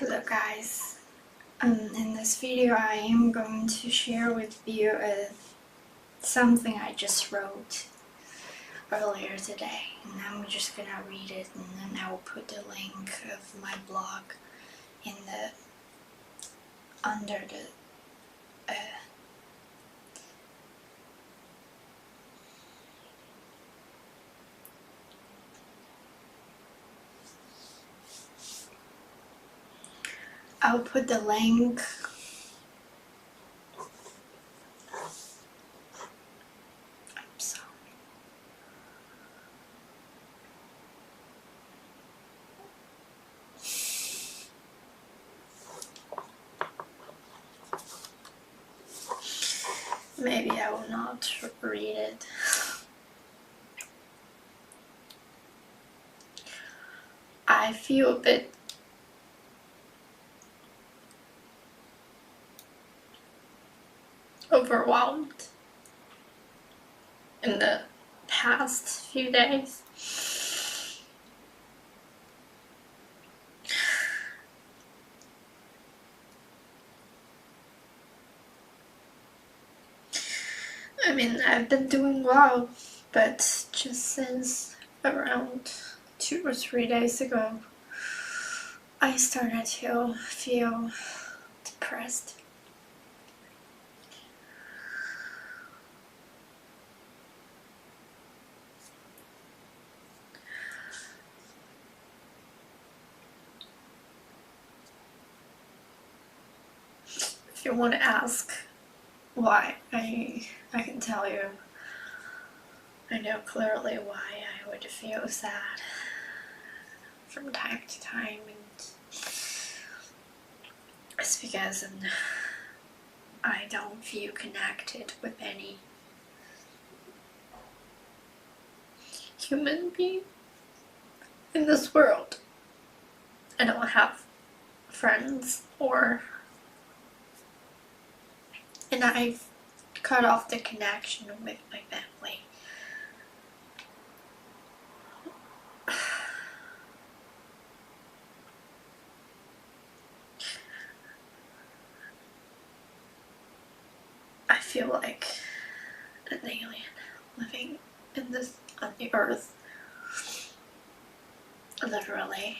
Hello guys, in this video I am going to share with you something I just wrote earlier today, and I'm just gonna read it and then I will put the link of my blog in the under the I'll put the link maybe I will not read it. I feel a bit overwhelmed in the past few days. I mean, I've been doing well, but just since around 2 or 3 days ago, I started to feel depressed. If you want to ask why, I can tell you. I know clearly why I would feel sad from time to time, and it's because I don't feel connected with any human being in this world. I don't have friends and I've cut off the connection with my family. I feel like an alien living on the earth. Literally.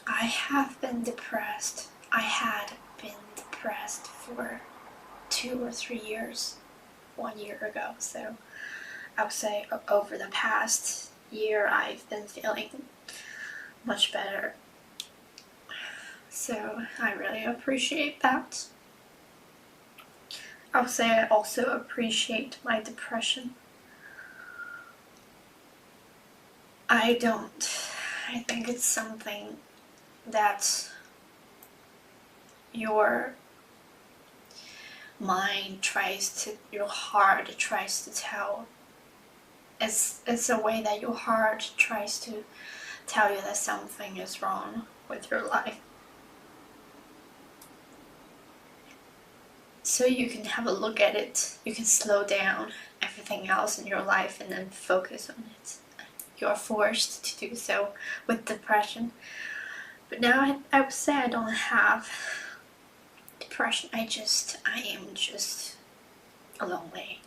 I have been depressed. I had been depressed for 2 or 3 years, 1 year ago. So I would say over the past year I've been feeling much better. So I really appreciate that. I would say I also appreciate my depression. I think it's something that your mind your heart tries to tell. It's a way that your heart tries to tell you that something is wrong with your life. So you can have a look at it, you can slow down everything else in your life and then focus on it. You're forced to do so with depression. But now I would say I don't have depression. I am just lonely.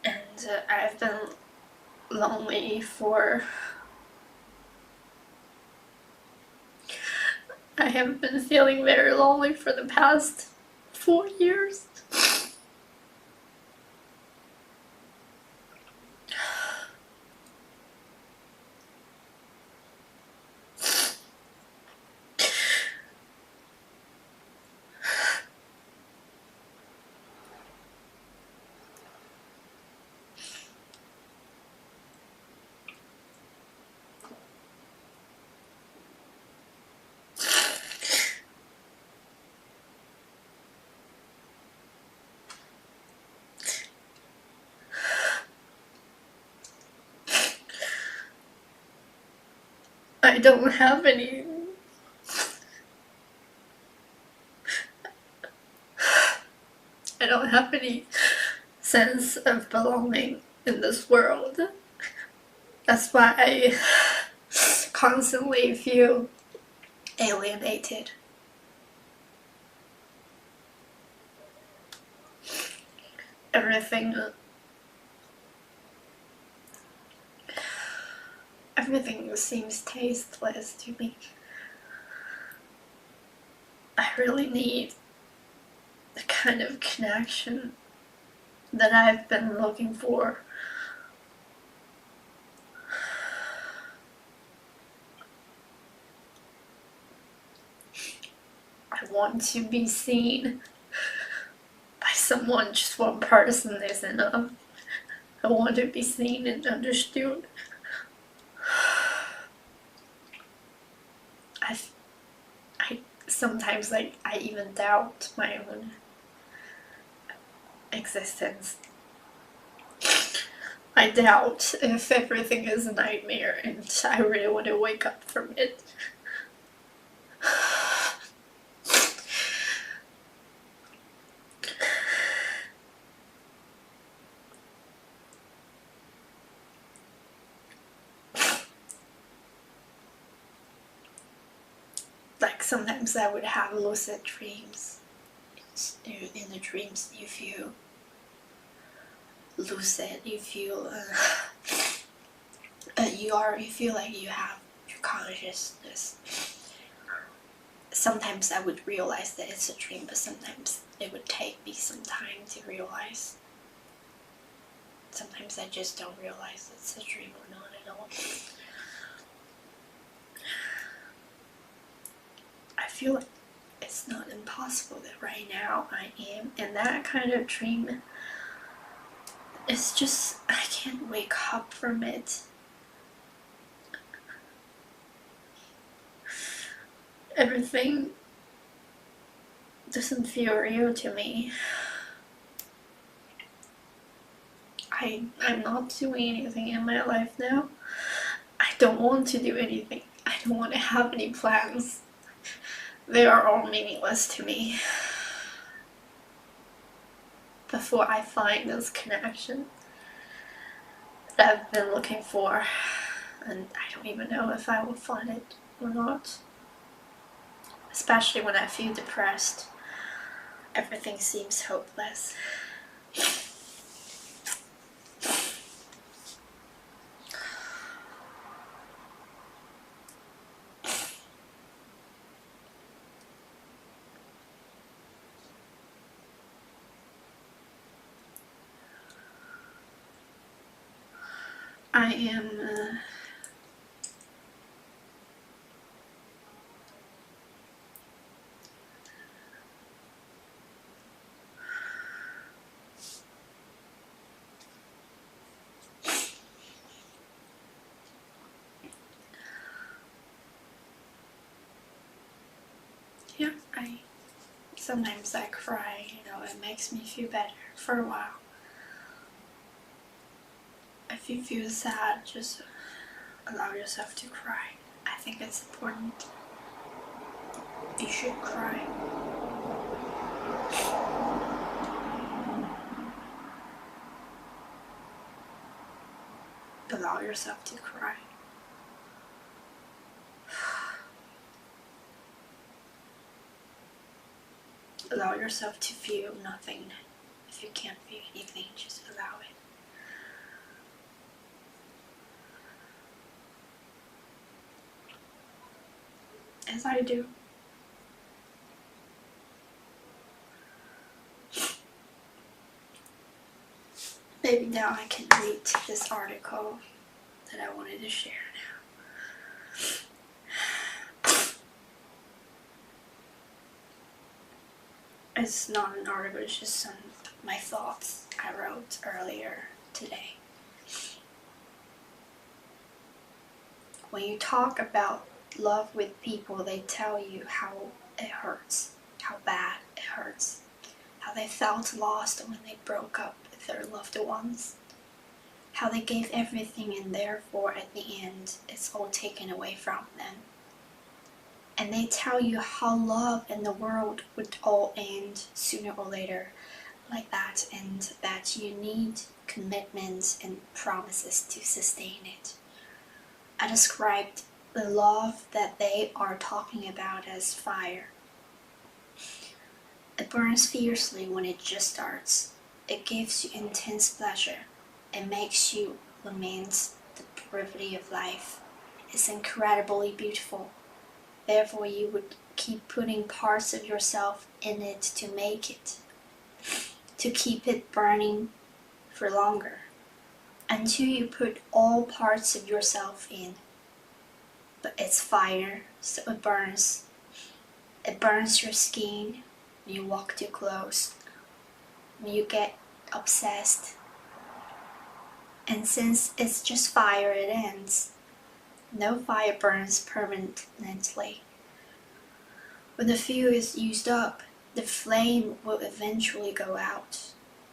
And I've been lonely I have been feeling very lonely for the past 4 years. I don't have any sense of belonging in this world. That's why I constantly feel alienated. Everything seems tasteless to me. I really need the kind of connection that I've been looking for. I want to be seen by someone. Just one person is enough. I want to be seen and understood. I sometimes I even doubt my own existence. I doubt if everything is a nightmare and I really want to wake up from it. Like sometimes I would have lucid dreams. In the dreams you feel lucid, you feel you feel like you have your consciousness. Sometimes I would realize that it's a dream, but sometimes it would take me some time to realize. Sometimes I just don't realize it's a dream or not at all. I feel like it's not impossible that right now I am in that kind of dream. It's just, I can't wake up from it. Everything doesn't feel real to me. I'm not doing anything in my life now. I don't want to do anything. I don't want to have any plans. They are all meaningless to me. Before I find this connection that I've been looking for, and I don't even know if I will find it or not. Especially when I feel depressed, everything seems hopeless. I am yeah, sometimes I cry, it makes me feel better for a while. If you feel sad, just allow yourself to cry. I think it's important. You should cry. Allow yourself to cry. Allow yourself to feel nothing. If you can't feel anything, just allow it. As I do. Maybe now I can read this article that I wanted to share now. It's not an article, it's just some of my thoughts I wrote earlier today. When you talk about love with people, they tell you how it hurts, how bad it hurts, how they felt lost when they broke up with their loved ones, how they gave everything and therefore at the end it's all taken away from them. And they tell you how love and the world would all end sooner or later like that, and that you need commitments and promises to sustain it. I described the love that they are talking about as fire. It burns fiercely when it just starts. It gives you intense pleasure. It makes you lament the brevity of life. It's incredibly beautiful. Therefore, you would keep putting parts of yourself in it to make it, to keep it burning for longer, until you put all parts of yourself in. But it's fire, so it burns. It burns your skin when you walk too close, when you get obsessed. And since it's just fire, it ends. No fire burns permanently. When the fuel is used up, the flame will eventually go out,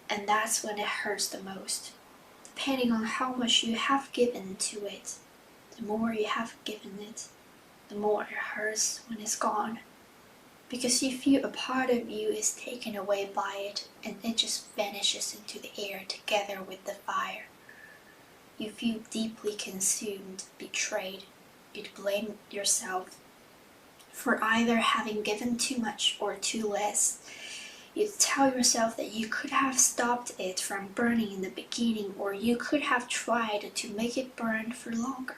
and that's when it hurts the most. Depending on how much you have given to it, the more you have given it, the more it hurts when it's gone. Because you feel a part of you is taken away by it, and it just vanishes into the air together with the fire. You feel deeply consumed, betrayed. You blame yourself for either having given too much or too less. You tell yourself that you could have stopped it from burning in the beginning, or you could have tried to make it burn for longer.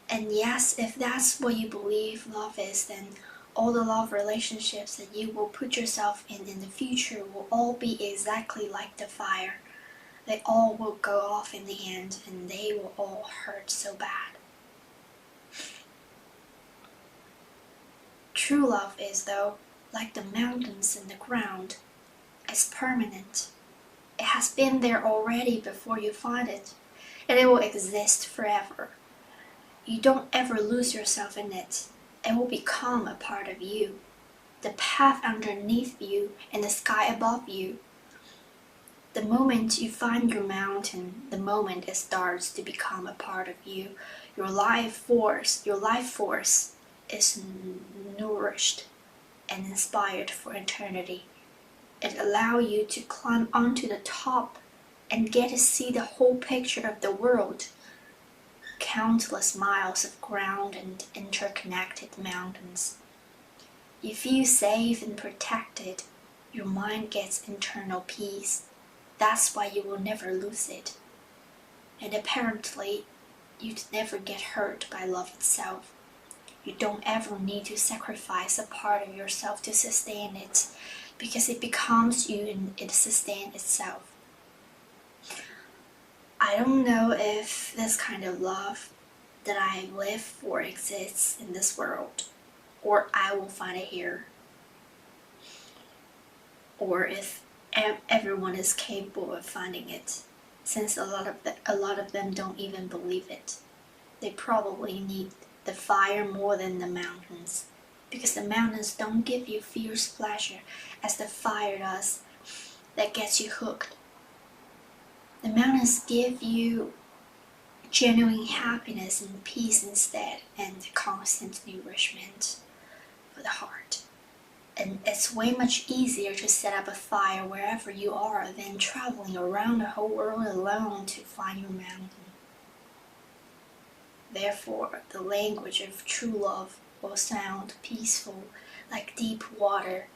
And yes, if that's what you believe love is, then all the love relationships that you will put yourself in the future will all be exactly like the fire. They all will go off in the end, and they will all hurt so bad. True love is, though, like the mountains in the ground. It's permanent. It has been there already before you find it, and it will exist forever. You don't ever lose yourself in it. It will become a part of you, the path underneath you and the sky above you. The moment you find your mountain, the moment it starts to become a part of you, your life force is nourished and inspired for eternity. It allows you to climb onto the top and get to see the whole picture of the world. Countless miles of ground and interconnected mountains. You feel safe and protected. Your mind gets internal peace. That's why you will never lose it. And apparently, you'd never get hurt by love itself. You don't ever need to sacrifice a part of yourself to sustain it, because it becomes you and it sustains itself. I don't know if this kind of love that I live for exists in this world, or I will find it here, or if everyone is capable of finding it, since a lot of them don't even believe it. They probably need the fire more than the mountains, because the mountains don't give you fierce pleasure as the fire does that gets you hooked. The mountains give you genuine happiness and peace instead, and constant nourishment for the heart. And it's way much easier to set up a fire wherever you are than traveling around the whole world alone to find your mountain. Therefore, the language of true love will sound peaceful, like deep water.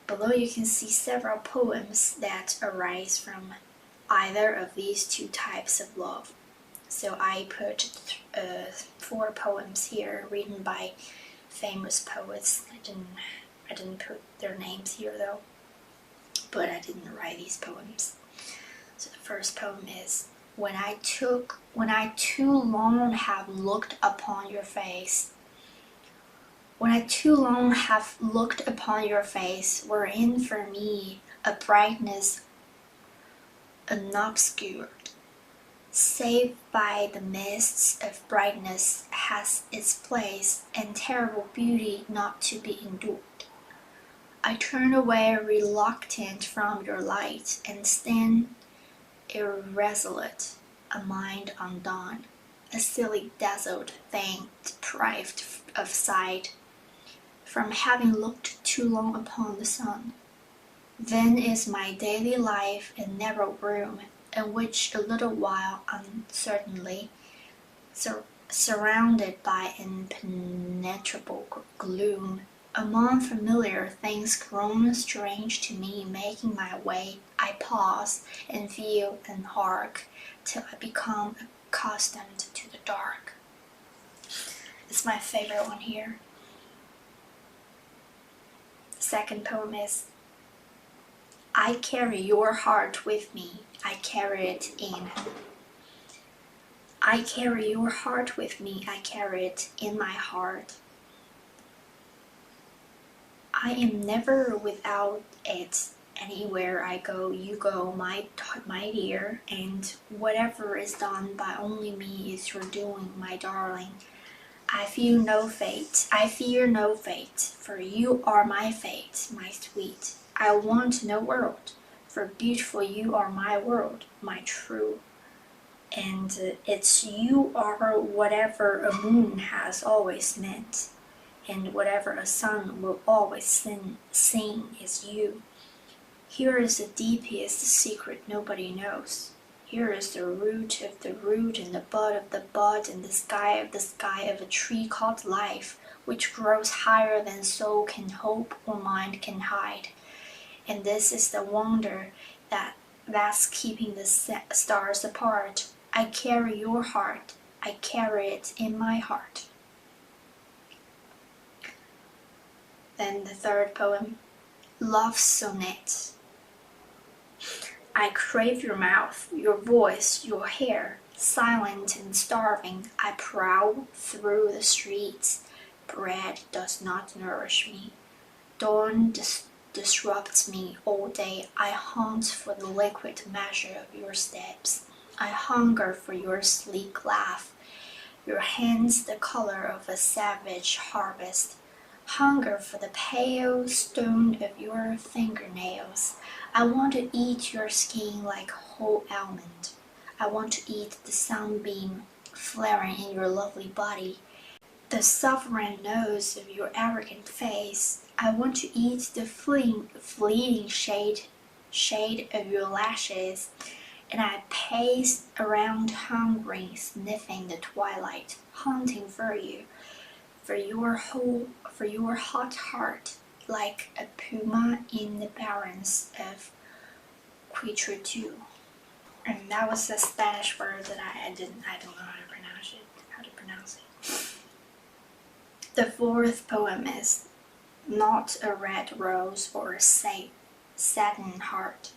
Below you can see several poems that arise from either of these two types of love. So I put 4 poems here written by famous poets. I didn't put their names here though, but I didn't write these poems. So the first poem is, When I too long have looked upon your face. When I too long have looked upon your face, wherein for me a brightness unobscured, save by the mists of brightness, has its place, and terrible beauty not to be endured. I turn away reluctant from your light, and stand irresolute, a mind undone, a silly dazzled thing deprived of sight, from having looked too long upon the sun. Then is my daily life a narrow room, in which a little while uncertainly surrounded by impenetrable gloom. Among familiar things grown strange to me, making my way, I pause and feel and hark, till I become accustomed to the dark. It's my favorite one here. The second poem is, I carry your heart with me, I carry it in. I carry your heart with me, I carry it in my heart. I am never without it. Anywhere I go, you go, my dear, and whatever is done by only me is your doing, my darling. I fear no fate, for you are my fate, my sweet. I want no world, for beautiful you are my world, my true. And it's you are whatever a moon has always meant, and whatever a sun will always sing is you. Here is the deepest secret nobody knows. Here is the root of the root and the bud of the bud and the sky of a tree called life, which grows higher than soul can hope or mind can hide. And this is the wonder that's keeping the stars apart. I carry your heart, I carry it in my heart. Then the third poem, Love Sonnet. I crave your mouth, your voice, your hair. Silent and starving, I prowl through the streets. Bread does not nourish me. Dawn disrupts me all day. I hunt for the liquid measure of your steps. I hunger for your sleek laugh, your hands the color of a savage harvest. Hunger for the pale stone of your fingernails. I want to eat your skin like whole almond. I want to eat the sunbeam flaring in your lovely body, the sovereign nose of your arrogant face. I want to eat the fleeting shade of your lashes, and I pace around hungry, sniffing the twilight, hunting for you, for your hot heart, like a puma in the barrens of Quitretu. And that was a Spanish word that I don't know how to pronounce it. The fourth poem is Not a Red Rose or a Satin Heart.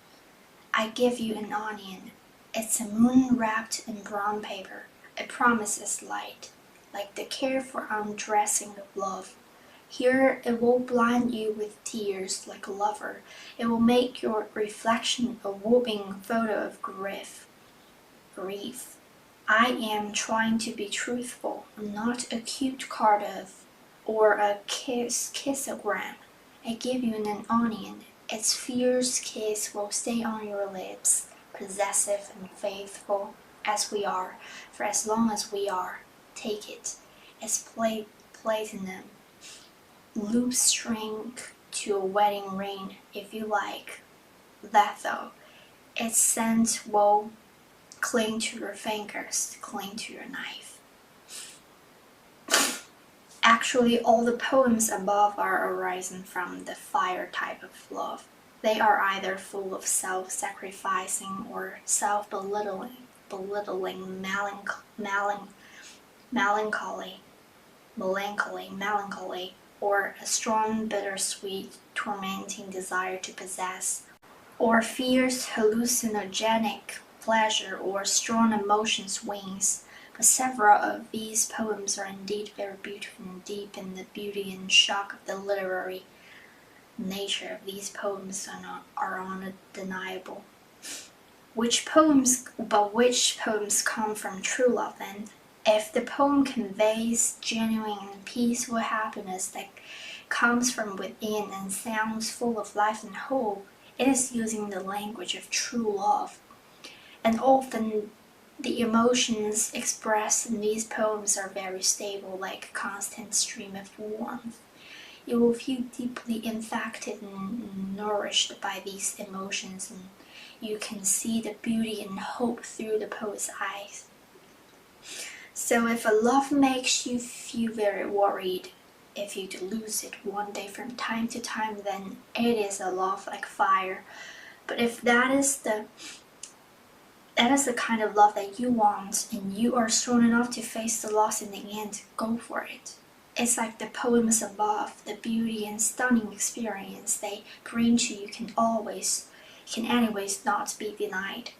I give you an onion. It's a moon wrapped in brown paper. It promises light, like the careful undressing of love. Here it will blind you with tears like a lover. It will make your reflection a whooping photo of grief. I am trying to be truthful, not a cute card of, or a kissogram. I give you an onion. Its fierce kiss will stay on your lips, possessive and faithful as we are, for as long as we are. Take it. It's platinum. Loop string to a wedding ring, if you like. That though, its scent will cling to your fingers, cling to your knife. Actually, all the poems above are arising from the fire type of love. They are either full of self-sacrificing or self-belittling, melancholy, or a strong, bittersweet, tormenting desire to possess, or fierce, hallucinogenic pleasure, or strong emotion swings. But several of these poems are indeed very beautiful and deep, and the beauty and shock of the literary nature of these poems are undeniable. Which poems come from true love then? If the poem conveys genuine and peaceful happiness that comes from within and sounds full of life and hope, it is using the language of true love. And often the emotions expressed in these poems are very stable, like a constant stream of warmth. You will feel deeply infected and nourished by these emotions, and you can see the beauty and hope through the poet's eyes. So if a love makes you feel very worried if you lose it one day from time to time, then it is a love like fire. But if that is the kind of love that you want and you are strong enough to face the loss in the end, go for it. It's like the poems above, the beauty and stunning experience they bring to you can anyways not be denied.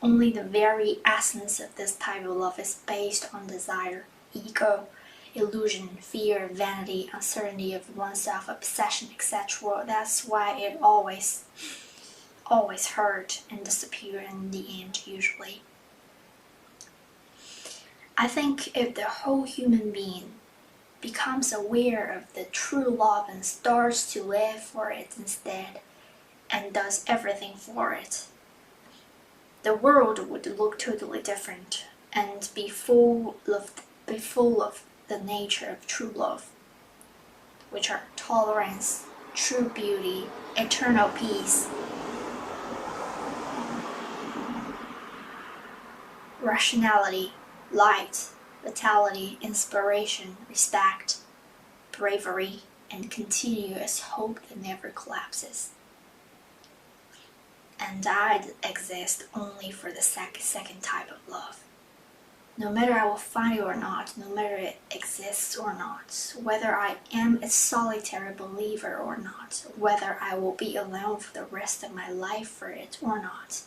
Only the very essence of this type of love is based on desire, ego, illusion, fear, vanity, uncertainty of oneself, obsession, etc. That's why it always hurt and disappear in the end usually. I think if the whole human being becomes aware of the true love and starts to live for it instead and does everything for it, the world would look totally different and be full of the nature of true love, which are tolerance, true beauty, eternal peace, rationality, light, vitality, inspiration, respect, bravery, and continuous hope that never collapses. And I exist only for the second type of love. No matter I will find it or not, no matter it exists or not, whether I am a solitary believer or not, whether I will be alone for the rest of my life for it or not,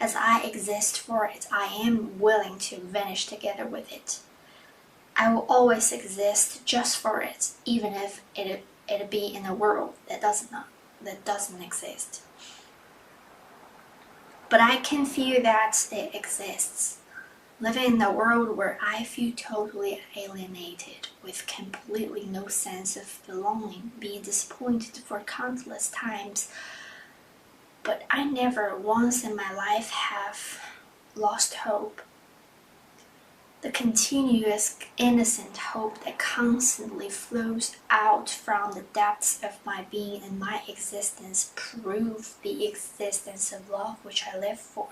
as I exist for it, I am willing to vanish together with it. I will always exist just for it, even if it be in a world that doesn't exist. But I can feel that it exists. Living in a world where I feel totally alienated, with completely no sense of belonging, being disappointed for countless times. But I never once in my life have lost hope. The continuous innocent hope that constantly flows out from the depths of my being and my existence prove the existence of love which I live for.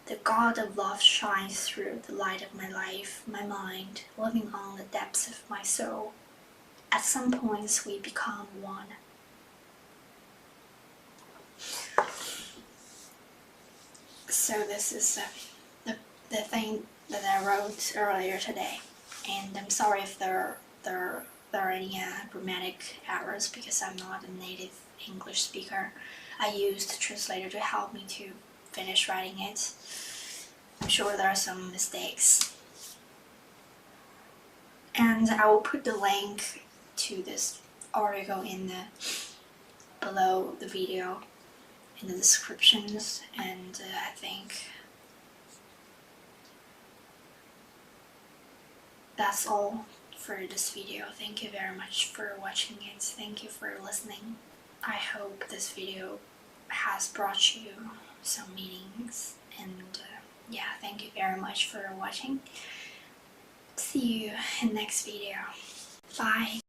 The God of love shines through the light of my life, my mind, living on the depths of my soul. At some points we become one. So this is the thing that I wrote earlier today, and I'm sorry if there are any grammatic errors because I'm not a native English speaker. I used a translator to help me to finish writing it. I'm sure there are some mistakes, and I will put the link to this article in below the video in the descriptions, and I think that's all for this video. Thank you very much for watching it. Thank you for listening. I hope this video has brought you some meanings, and yeah, thank you very much for watching. See you in the next video. Bye.